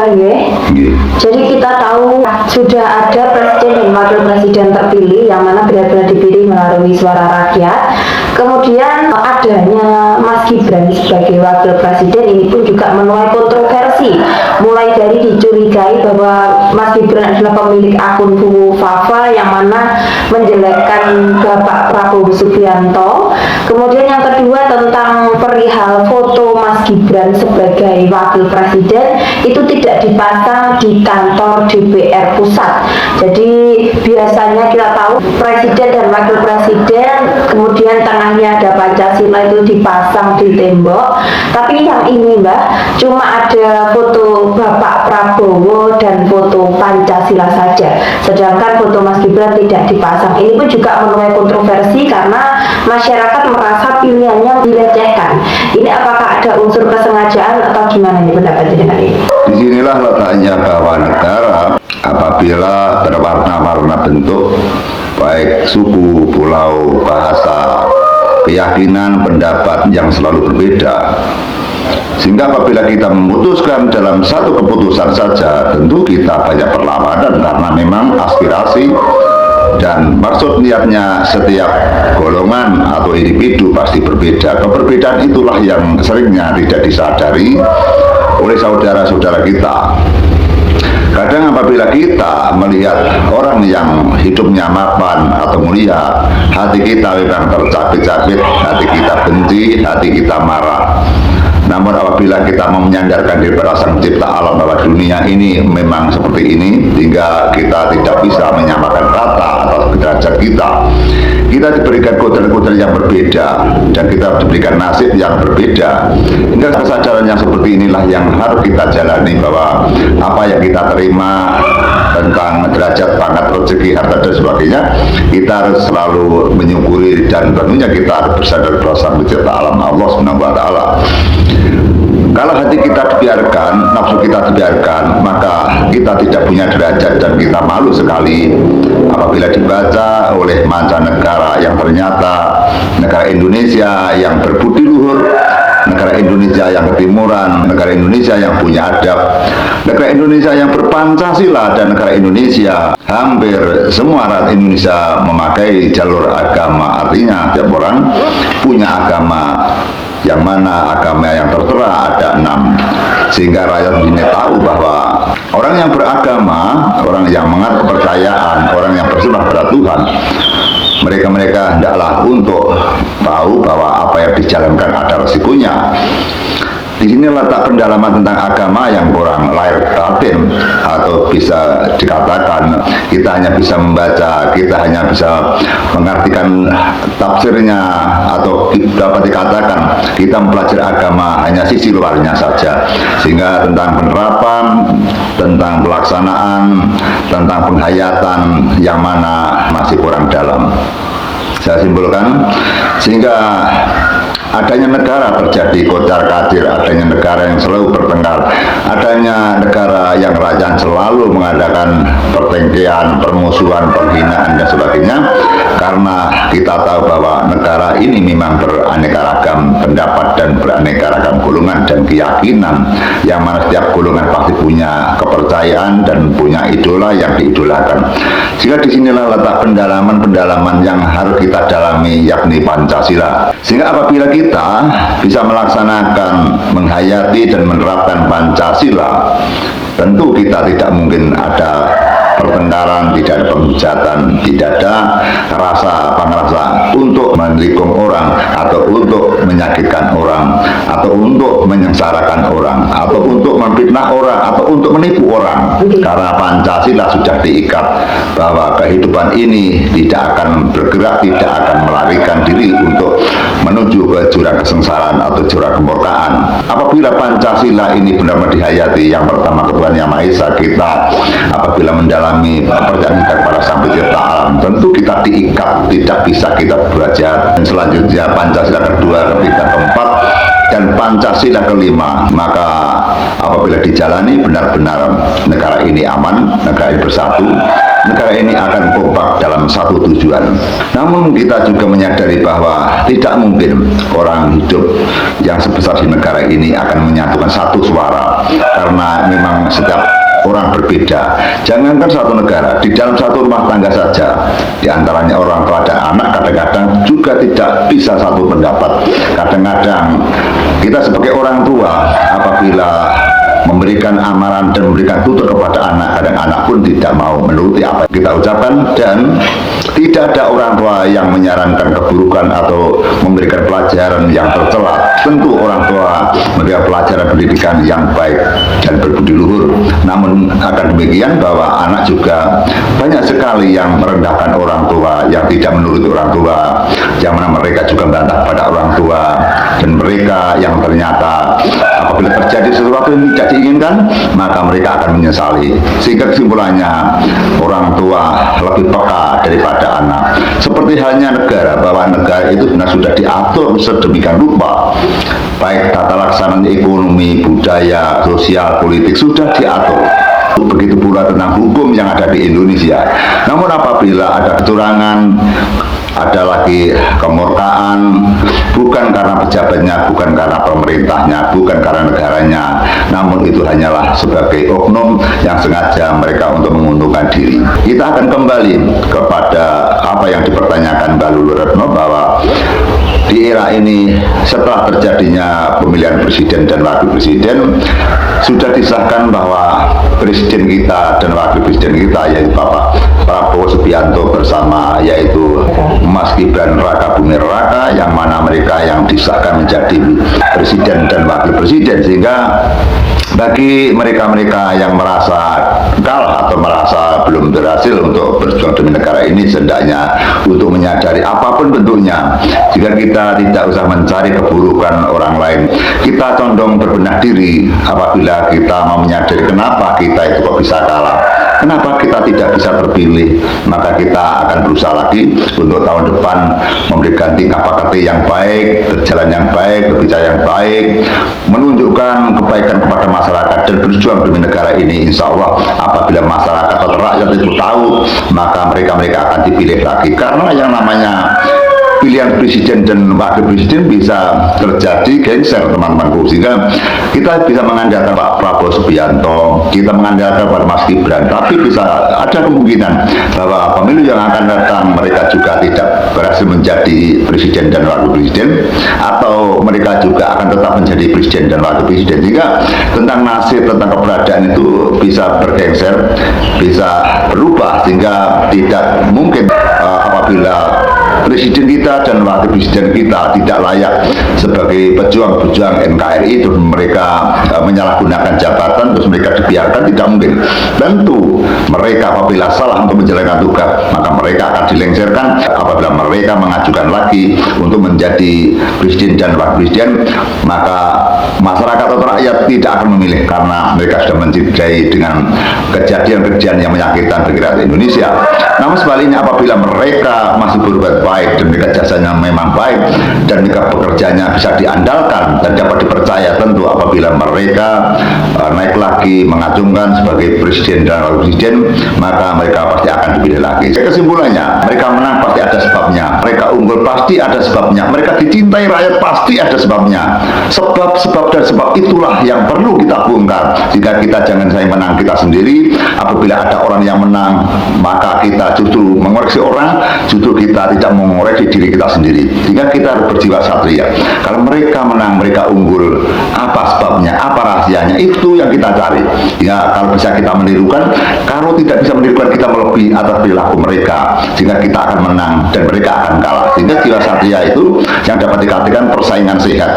Mbah nggih. Jadi kita tahu sudah ada presiden dan wakil presiden terpilih yang mana benar-benar dipilih melalui suara rakyat. Kemudian adanya Mas Gibran sebagai wakil presiden ini pun juga menuai kontroversi, mulai dari dicurigai bahwa Mas Gibran adalah pemilik akun Fuwu Fafa yang mana menjelekkan Bapak Prabowo Subianto. Kemudian yang kedua tentang perihal foto Mas Gibran sebagai wakil presiden itu tidak dipasang di kantor DPR pusat. Jadi biasanya kita tahu presiden dan wakil presiden, kemudian tengahnya ada Pancasila itu dipasang di tembok. Tapi yang ini Mbak, cuma ada foto Bapak Prabowo dan foto Pancasila saja. Sedangkan foto Mas Gibran tidak dipasang. Ini pun juga menuai kontroversi karena masyarakat merasa pilihannya dilecehkan. Ini apakah ada unsur kesengajaan atau gimana nih pendapatnya dengan ini? Disinilah letaknya bahwa negara apabila berwarna-warna bentuk, baik suku, pulau, bahasa, keyakinan, pendapat yang selalu berbeda, sehingga apabila kita memutuskan dalam satu keputusan saja, tentu kita banyak perlawanan karena memang aspirasi dan maksud niatnya setiap golongan atau individu pasti berbeda. Keberbedaan itulah yang seringnya tidak disadari oleh saudara-saudara kita. Kadang apabila kita melihat orang yang hidupnya mapan atau mulia, hati kita memang tercabik-cabik, hati kita benci, hati kita marah. Namun apabila kita mau menyandarkan diri pada Sang Pencipta alam bahwa dunia ini memang seperti ini, hingga kita tidak bisa menyamakan rata atau derajat kita diberikan kodrat-kodrat yang berbeda dan kita diberikan nasib yang berbeda. Hingga kesadaran yang seperti inilah yang harus kita jalani, bahwa apa yang kita terima tentang derajat, pangkat, rezeki, harta dan sebagainya, kita harus selalu menyukuri dan tentunya kita harus bersandar pada Sang Pencipta alam Allah Subhanahu wa taala. Kalau hati kita dibiarkan, nafsu kita dibiarkan, maka kita tidak punya derajat dan kita malu sekali apabila dibaca oleh mancanegara yang ternyata negara Indonesia yang berbudi luhur, negara Indonesia yang ketimuran, negara Indonesia yang punya adab, negara Indonesia yang berpancasila, dan negara Indonesia hampir semua rakyat Indonesia memakai jalur agama. Artinya setiap orang punya agama, yang mana agama yang tertera ada 6, sehingga rakyat ini tahu bahwa orang yang beragama, orang yang menganut kepercayaan, orang yang bersembah pada Tuhan, mereka hendaklah untuk tahu bahwa apa yang dijalankan ada resikonya. Di sini letak pendalaman tentang agama yang kurang lahir batin, atau bisa dikatakan kita hanya bisa membaca, kita hanya bisa mengartikan tafsirnya, atau dapat dikatakan kita mempelajari agama hanya sisi luarnya saja, sehingga tentang penerapan, tentang pelaksanaan, tentang penghayatan yang mana masih kurang dalam. Saya simpulkan, sehingga adanya negara terjadi kocar-kacir, adanya negara yang selalu bertengkar, adanya negara yang kerajaan selalu mengadakan pertengkian, permusuhan, penghinaan dan sebagainya, karena kita tahu bahwa negara ini memang beraneka ragam pendapat dan beraneka ragam golongan dan keyakinan, yang mana setiap golongan pasti punya kepercayaan dan punya idola yang diidolakan. Sehingga disinilah letak pendalaman-pendalaman yang harus kita dalami, yakni Pancasila. Sehingga apabila kita bisa melaksanakan, menghayati dan menerapkan Pancasila, tentu kita tidak mungkin ada pertengkaran, tidak ada pemujatan, tidak ada rasa untuk menikung orang, atau untuk menyakitkan orang, atau untuk menyengsarakan orang, atau untuk memfitnah orang, atau untuk menipu orang. Karena Pancasila sudah diikat bahwa kehidupan ini tidak akan bergerak, tidak akan melarikan diri untuk menuju ke jurang kesengsaraan atau jurang kemurkaan. Apabila Pancasila ini benar-benar dihayati, yang pertama Tuhan Yang Maha Esa, kita apabila menjalani kepercayaan kita kepada Sang Pencipta alam, tentu kita diikat, tidak bisa kita belajar. Dan selanjutnya Pancasila kedua, ketiga, keempat, dan Pancasila kelima, maka apabila dijalani benar-benar negara ini aman, negara ini bersatu, negara ini akan kompak dalam satu tujuan. Namun kita juga menyadari bahwa tidak mungkin orang hidup yang sebesar di negara ini akan menyatukan satu suara, karena memang setiap orang berbeda. Jangankan satu negara, di dalam satu rumah tangga saja, di antaranya orang tua dan anak, kadang-kadang juga tidak bisa satu pendapat. Kadang-kadang kita sebagai orang tua, apabila memberikan amaran dan memberikan tutur kepada anak, kadang anak pun tidak mau menuruti apa yang kita ucapkan, dan tidak ada orang tua yang menyarankan keburukan atau memberikan pelajaran yang tercela. Tentu orang tua memberikan pelajaran pendidikan yang baik dan berbudi luhur. Namun akan demikian bahwa anak juga banyak sekali yang merendahkan orang tua, yang tidak menuruti orang tua, yang mana mereka juga membantah pada orang tua, dan mereka yang ternyata apabila terjadi sesuatu yang tidak diinginkan, maka mereka akan menyesali. Sehingga kesimpulannya, orang tua lebih peka daripada anak. Seperti halnya negara, bahwa negara itu benar sudah diatur sedemikian rupa, baik tata laksana ekonomi, budaya, sosial, politik sudah diatur. Begitu pula tentang hukum yang ada di Indonesia. Namun apabila ada kecurangan, ada lagi kemurkaan, bukan karena pejabatnya, bukan karena pemerintahnya, bukan karena negaranya, namun itu hanyalah sebagai oknum yang sengaja mereka untuk menguntungkan diri. Kita akan kembali kepada apa yang dipertanyakan Mbak Lulu Retno, bahwa di era ini setelah terjadinya pemilihan presiden dan wakil presiden, sudah disahkan bahwa presiden kita dan wakil presiden kita, yaitu Bapak Prabowo Subianto bersama yaitu Mas Gibran Raka Buming Raka, yang mana mereka yang disahkan menjadi presiden dan wakil presiden. Sehingga bagi mereka-mereka yang merasa kalah atau merasa belum berhasil untuk berjuang demi negara ini, hendaknya untuk menyadari apapun bentuknya, jika kita tidak usah mencari keburukan orang lain, kita condong berbenah diri. Apabila kita mau menyadari kenapa kita itu kok bisa kalah, kenapa kita tidak bisa terpilih, maka kita akan berusaha lagi untuk tahun depan memberikan tingkah laku yang baik, berjalan yang baik, berbicara yang baik, menunjukkan kebaikan kepada masyarakat dan berjuang demi negara ini. Insya Allah apabila masyarakat atau rakyat itu tahu, maka mereka akan dipilih lagi. Karena yang namanya pilihan presiden dan wakil presiden bisa terjadi gengser, teman-temanku. Sehingga kita bisa mengandalkan Pak Prabowo Subianto, kita mengandalkan pada Mas Gibran, tapi bisa ada kemungkinan bahwa pemilu yang akan datang mereka juga tidak berhasil menjadi presiden dan wakil presiden, atau mereka juga akan tetap menjadi presiden dan wakil presiden. Sehingga tentang nasib, tentang keberadaan itu bisa bergeser, bisa berubah, sehingga tidak mungkin apabila presiden kita dan wakil presiden kita tidak layak sebagai pejuang-pejuang NKRI, terus mereka menyalahgunakan jabatan, terus mereka dibiarkan, tidak mungkin. Tentu mereka apabila salah untuk menjalankan tugas, maka mereka akan dilengserkan. Apabila mereka mengajukan lagi untuk menjadi presiden dan wakil presiden, maka masyarakat atau rakyat tidak akan memilih, karena mereka sudah mencederai dengan kejadian-kejadian yang menyakitkan bagi rakyat Indonesia. Namun sebaliknya, apabila mereka masih berbuat baik dan mereka jasanya memang baik dan mereka pekerjaannya bisa diandalkan dan dapat dipercaya, tentu apabila mereka naik lagi mengacungkan sebagai presiden dan wakil presiden, maka mereka pasti akan dipilih lagi. Kesimpulannya, mereka menang pasti ada sebabnya, mereka unggul pasti ada sebabnya, mereka dicintai rakyat pasti ada sebabnya. Sebab dan sebab itulah yang perlu kita bongkar. Jika kita jangan saya menang kita sendiri, apabila ada orang yang menang, maka kita justru mengoreksi orang, justru kita tidak mengoreksi diri kita sendiri. Jika kita harus berjiwa satria. Kalau mereka menang, mereka unggul, apa sebabnya, apa rahasianya, itu yang kita cari. Ya, kalau bisa kita menirukan, kalau tidak bisa menirukan, kita melebihi atas perilaku mereka, sehingga kita akan menang dan mereka akan kalah. Sehingga jiwa satria itu yang dapat dikatakan persaingan sehat.